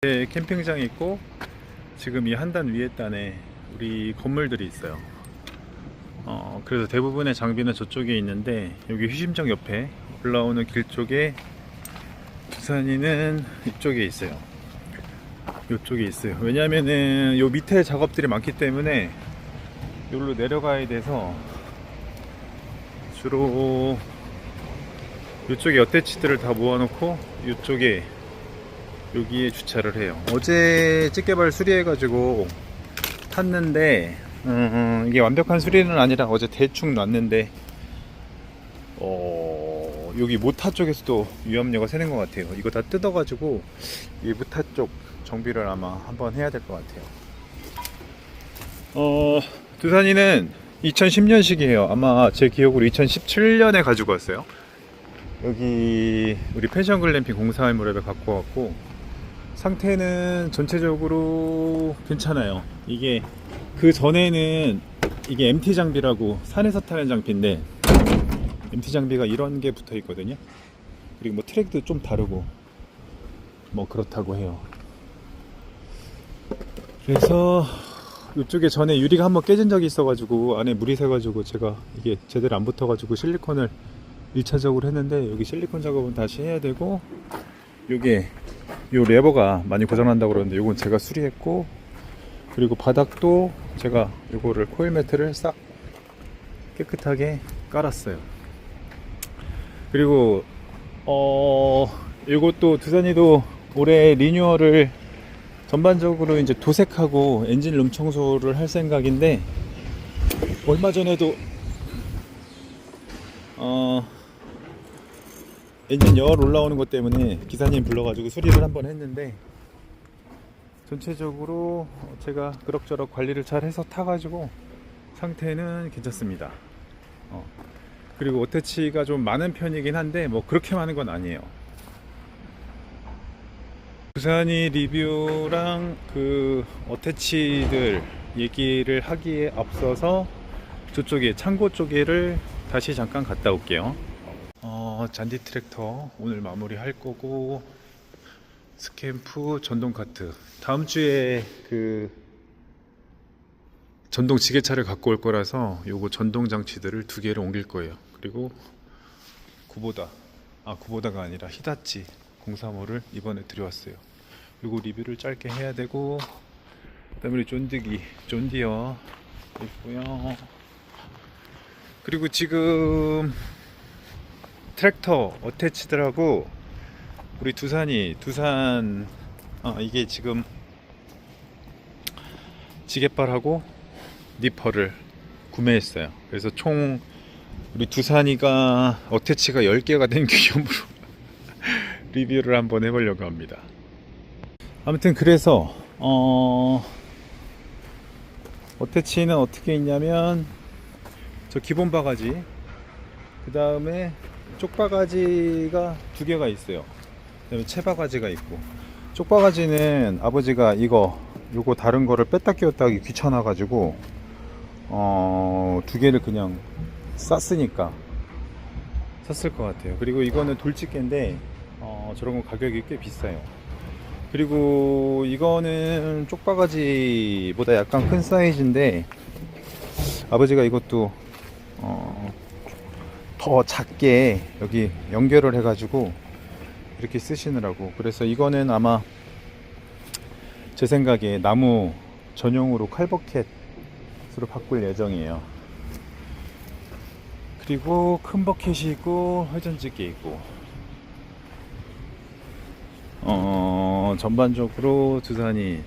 캠핑장이 있고 지금 이 한 단 위에 단에 우리 건물들이 있어요. 그래서 대부분의 장비는 저쪽에 있는데 여기 휴심정 옆에 올라오는 길 쪽에 두산이는 이쪽에 있어요. 이쪽에 있어요. 왜냐면은 요 밑에 작업들이 많기 때문에 여기로 내려가야 돼서 주로 이쪽에 어태치들을 다 모아놓고 이쪽에 여기에 주차를 해요. 어제 찌개발 수리해가지고 탔는데 이게 완벽한 수리는 아니라 어제 대충 놨는데 여기 모타 쪽에서도 위험료가 새는 것 같아요. 이거 다 뜯어가지고 이 모타 쪽 정비를 아마 한번 해야 될 것 같아요. 두산이는 2010년식이에요. 아마 제 기억으로 2017년에 가지고 왔어요. 여기 우리 펜션 글램핑 공사할 무렵에 갖고 왔고 상태는 전체적으로 괜찮아요. 이게 그 전에는 이게 MT 장비라고 산에서 타는 장비인데 MT 장비가 이런 게 붙어 있거든요. 그리고 뭐 트랙도 좀 다르고 뭐 그렇다고 해요. 그래서 이쪽에 전에 유리가 한번 깨진 적이 있어가지고 안에 물이 새가지고 제가 이게 제대로 안 붙어가지고 실리콘을 1차적으로 했는데 여기 실리콘 작업은 다시 해야 되고 요게 요 레버가 많이 고장난다고 그러는데 요건 제가 수리했고 그리고 바닥도 제가 요거를 코일 매트를 싹 깨끗하게 깔았어요. 그리고 요것도 두산이도 올해 리뉴얼을 전반적으로 이제 도색하고 엔진 룸 청소를 할 생각인데 얼마 전에도 엔진 열 올라오는 것 때문에 기사님 불러가지고 수리를 한번 했는데 전체적으로 제가 그럭저럭 관리를 잘 해서 타가지고 상태는 괜찮습니다. 그리고 어태치가 좀 많은 편이긴 한데 뭐 그렇게 많은 건 아니에요. 두산이 리뷰랑 그 어태치들 얘기를 하기에 앞서서 저쪽에 창고 쪽에를 다시 잠깐 갔다 올게요. 잔디 트랙터 오늘 마무리 할 거고 스캠프 전동 카트 다음 주에 그 전동 지게차를 갖고 올 거라서 요거 전동 장치들을 2개를 옮길 거예요. 그리고 구보다가 아니라 히다치 035를 이번에 들여왔어요. 요거 리뷰를 짧게 해야 되고 그다음에 우리 존디어 있고요. 그리고 지금 트랙터 어태치들하고 우리 두산 이게 지금 지게발하고 니퍼를 구매했어요. 그래서 총 우리 두산이가 어태치가 10개가 된 기념으로 리뷰를 한번 해보려고 합니다. 아무튼 그래서 어태치는 어떻게 있냐면 저 기본 바가지 그 다음에 쪽바가지가 2개가 있어요. 그 다음에 채바가지가 있고 쪽바가지는 아버지가 요거 다른 거를 뺐다 끼웠다 하기 귀찮아 가지고 2개를 그냥 쌌으니까 샀을 것 같아요. 그리고 이거는 돌집게인데 저런 거 가격이 꽤 비싸요. 그리고 이거는 쪽바가지보다 약간 큰 사이즈인데 아버지가 이것도 더 작게 여기 연결을 해가지고 이렇게 쓰시느라고. 그래서 이거는 아마 제 생각에 나무 전용으로 칼버켓으로 바꿀 예정이에요. 그리고 큰 버켓이 있고 회전집게 있고 전반적으로 두산이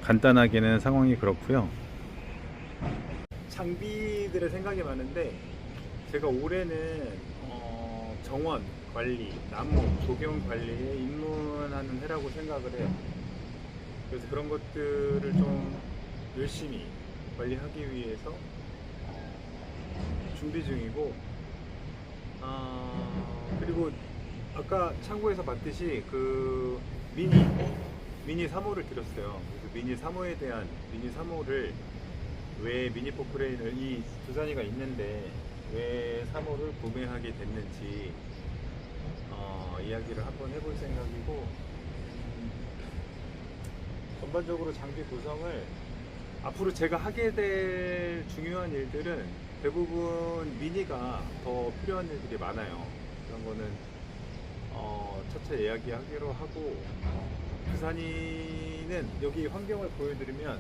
간단하게는 상황이 그렇고요. 장비들의 생각이 많은데 제가 올해는 정원 관리, 나무, 조경 관리에 입문하는 해라고 생각을 해요. 그래서 그런 것들을 좀 열심히 관리하기 위해서 준비 중이고 그리고 아까 창고에서 봤듯이 그 미니 3호를 들었어요. 그래서 미니 3호에 대한 미니 3호를 왜 미니 포크레인을 이 두산이가 있는데 왜 3호를 구매하게 됐는지 이야기를 한번 해볼 생각이고 전반적으로 장비 구성을 앞으로 제가 하게 될 중요한 일들은 대부분 미니가 더 필요한 일들이 많아요. 그런 거는 차차 이야기하기로 하고, 부산이는 여기 환경을 보여드리면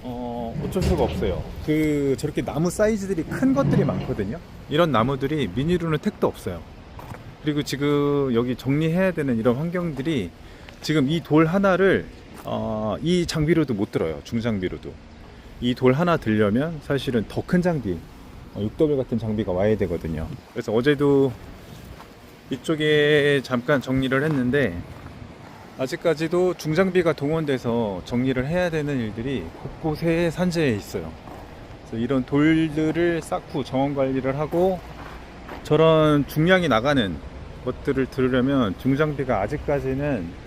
어쩔 수가 없어요. 저렇게 나무 사이즈들이 큰 것들이 많거든요. 이런 나무들이 미니로는 택도 없어요. 그리고 지금 여기 정리해야 되는 이런 환경들이 지금 이 돌 하나를 이 장비로도 못 들어요. 중장비로도. 이 돌 하나 들려면 사실은 더 큰 장비, 6W 같은 장비가 와야 되거든요. 그래서 어제도 이쪽에 잠깐 정리를 했는데, 아직까지도 중장비가 동원돼서 정리를 해야 되는 일들이 곳곳에 산재해 있어요. 그래서 이런 돌들을 쌓고 정원 관리를 하고 저런 중량이 나가는 것들을 들으려면 중장비가 아직까지는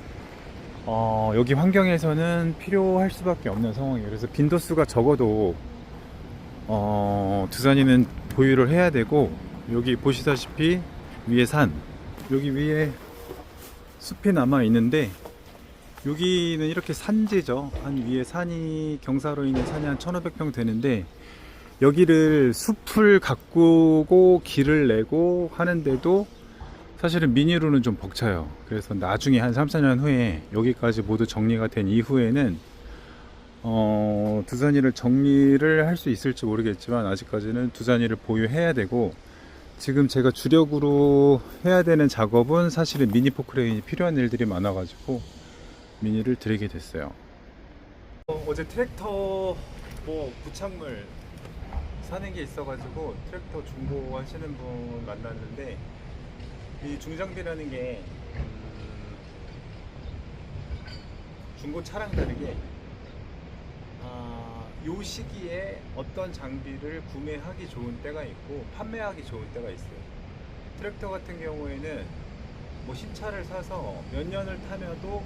여기 환경에서는 필요할 수밖에 없는 상황이에요. 그래서 빈도수가 적어도 두산이는 보유를 해야 되고, 여기 보시다시피 위에 산, 여기 위에 숲이 남아 있는데, 여기는 이렇게 산지죠. 한 위에 산이, 경사로 인해 산이 한 1500평 되는데, 여기를 숲을 가꾸고 길을 내고 하는데도 사실은 미니로는 좀 벅차요. 그래서 나중에 한 3, 4년 후에 여기까지 모두 정리가 된 이후에는 두산이를 정리를 할 수 있을지 모르겠지만, 아직까지는 두산이를 보유해야 되고, 지금 제가 주력으로 해야 되는 작업은 사실은 미니 포크레인이 필요한 일들이 많아가지고 미니를 드리게 됐어요. 어제 트랙터 부착물 사는 게 있어가지고 트랙터 중고 하시는 분 만났는데, 이 중장비라는 게 중고 차랑 다르게 요 시기에 어떤 장비를 구매하기 좋은 때가 있고 판매하기 좋은 때가 있어요. 트랙터 같은 경우에는 신차를 사서 몇 년을 타면도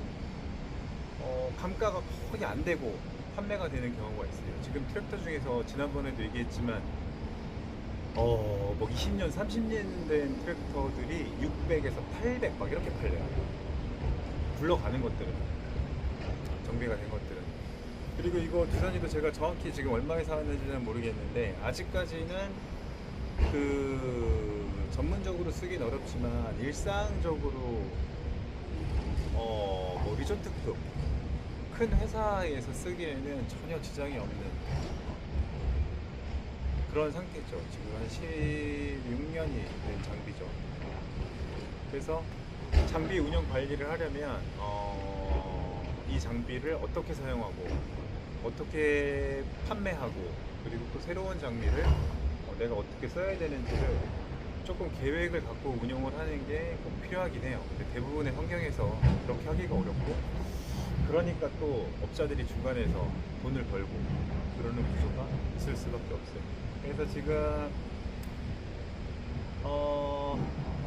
감가가 거의 안 되고 판매가 되는 경우가 있어요. 지금 트랙터 중에서 지난번에도 얘기했지만 20년, 30년 된 트랙터들이 600에서 800 막 이렇게 팔려요. 굴러가는 것들은, 정비가 된 것들은. 그리고 이거 두산이도 제가 정확히 지금 얼마에 사왔는지는 모르겠는데, 아직까지는 전문적으로 쓰긴 어렵지만 일상적으로 리조트급 큰 회사에서 쓰기에는 전혀 지장이 없는 그런 상태죠. 지금 한 16년이 된 장비죠. 그래서 장비 운영 관리를 하려면 이 장비를 어떻게 사용하고 어떻게 판매하고, 그리고 또 새로운 장비를 내가 어떻게 써야 되는지를 조금 계획을 갖고 운영을 하는 게 꼭 필요하긴 해요. 근데 대부분의 환경에서 그렇게 하기가 어렵고, 그러니까 또 업자들이 중간에서 돈을 벌고 그러는 구조가 있을 수밖에 없어요. 그래서 지금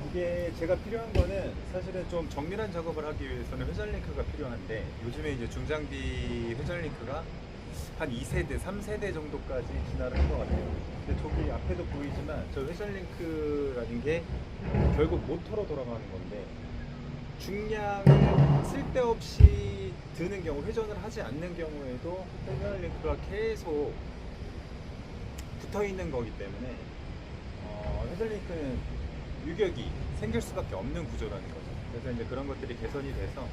이게 제가 필요한 거는 사실은 좀 정밀한 작업을 하기 위해서는 회전링크가 필요한데, 요즘에 이제 중장비 회전링크가 한 2세대, 3세대 정도까지 진화를 한 것 같아요. 근데 저기 앞에도 보이지만 저 회전링크라는 게 결국 모터로 돌아가는 건데, 중량을 쓸데없이 드는 경우, 회전을 하지 않는 경우에도 회전링크가 계속 붙어 있는 거기 때문에 회전링크는 유격이 생길 수밖에 없는 구조라는 거죠. 그래서 이제 그런 것들이 개선이 돼서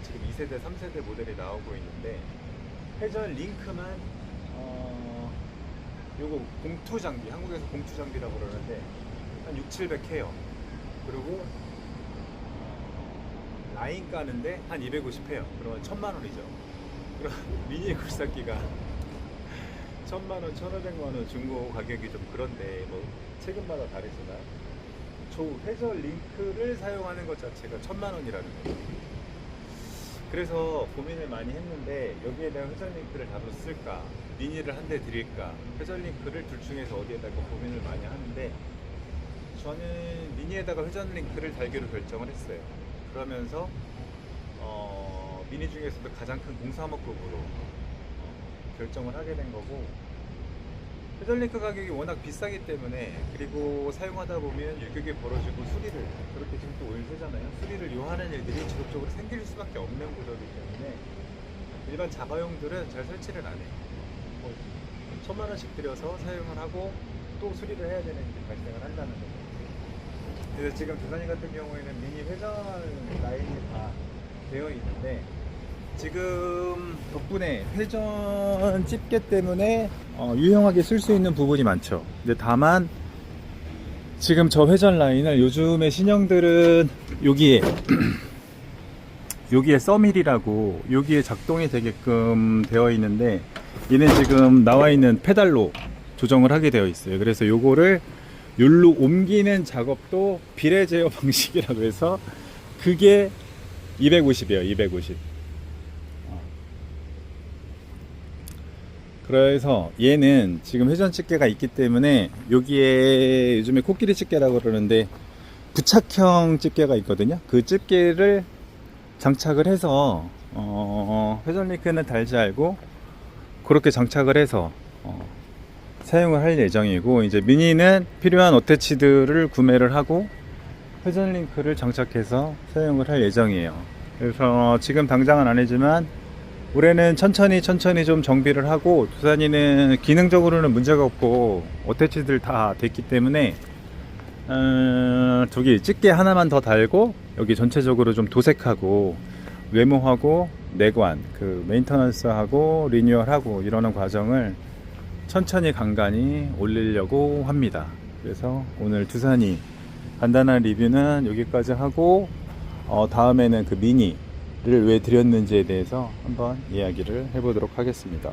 지금 2세대, 3세대 모델이 나오고 있는데, 회전 링크만 요거 공투 장비, 한국에서 공투 장비라고 그러는데 한 6, 700 해요. 그리고 라인 까는데 한 250 해요. 그러면 1000만 원이죠. 그럼 미니 굴삭기가 1000만 원, 1500만 원 중고 가격이 좀 그런데, 체급마다 다르지만 저 회전 링크를 사용하는 것 자체가 1000만 원이라는 거예요. 그래서 고민을 많이 했는데, 여기에다가 회전링크를 다로 쓸까, 미니를 한 대 드릴까, 회전링크를 둘 중에서 어디에다가 고민을 많이 하는데, 저는 미니에다가 회전링크를 달기로 결정을 했어요. 그러면서 미니 중에서도 가장 큰 035급으로 결정을 하게 된 거고, 회전링크 가격이 워낙 비싸기 때문에, 그리고 사용하다 보면 유격이 벌어지고 수리를, 그렇게 지금 또 오일 세잖아요. 수리를 요하는 일들이 지속적으로 생길 수밖에 없는 구조이기 때문에 일반 자가용들은 잘 설치를 안 해. 뭐 1,000만 원씩 들여서 사용을 하고 또 수리를 해야 되는 일이 발생을 한다는 거죠. 그래서 지금 두산이 같은 경우에는 미니 회전 라인이 다 되어 있는데 지금 덕분에 회전 집게 때문에 유용하게 쓸 수 있는 부분이 많죠. 근데 다만 지금 저 회전 라인을 요즘의 신형들은 여기에 여기에 써밀이라고 여기에 작동이 되게끔 되어 있는데 얘는 지금 나와 있는 페달로 조정을 하게 되어 있어요. 그래서 요거를 요로 옮기는 작업도 비례 제어 방식이라고 해서 그게 250이에요. 250. 그래서 얘는 지금 회전 집게가 있기 때문에 여기에 요즘에 코끼리 집게라고 그러는데 부착형 집게가 있거든요. 그 집게를 장착을 해서 회전 링크는 달지 않고 그렇게 장착을 해서 사용을 할 예정이고, 이제 미니는 필요한 어태치들을 구매를 하고 회전 링크를 장착해서 사용을 할 예정이에요. 그래서 지금 당장은 아니지만 올해는 천천히 좀 정비를 하고, 두산이는 기능적으로는 문제가 없고 어태치들 다 됐기 때문에 저기 집게 하나만 더 달고 여기 전체적으로 좀 도색하고 외모하고 내관 그 메인터넌스하고 리뉴얼하고 이러는 과정을 천천히 간간히 올리려고 합니다. 그래서 오늘 두산이 간단한 리뷰는 여기까지 하고 다음에는 그 미니를 왜 드렸는지에 대해서 한번 이야기를 해보도록 하겠습니다.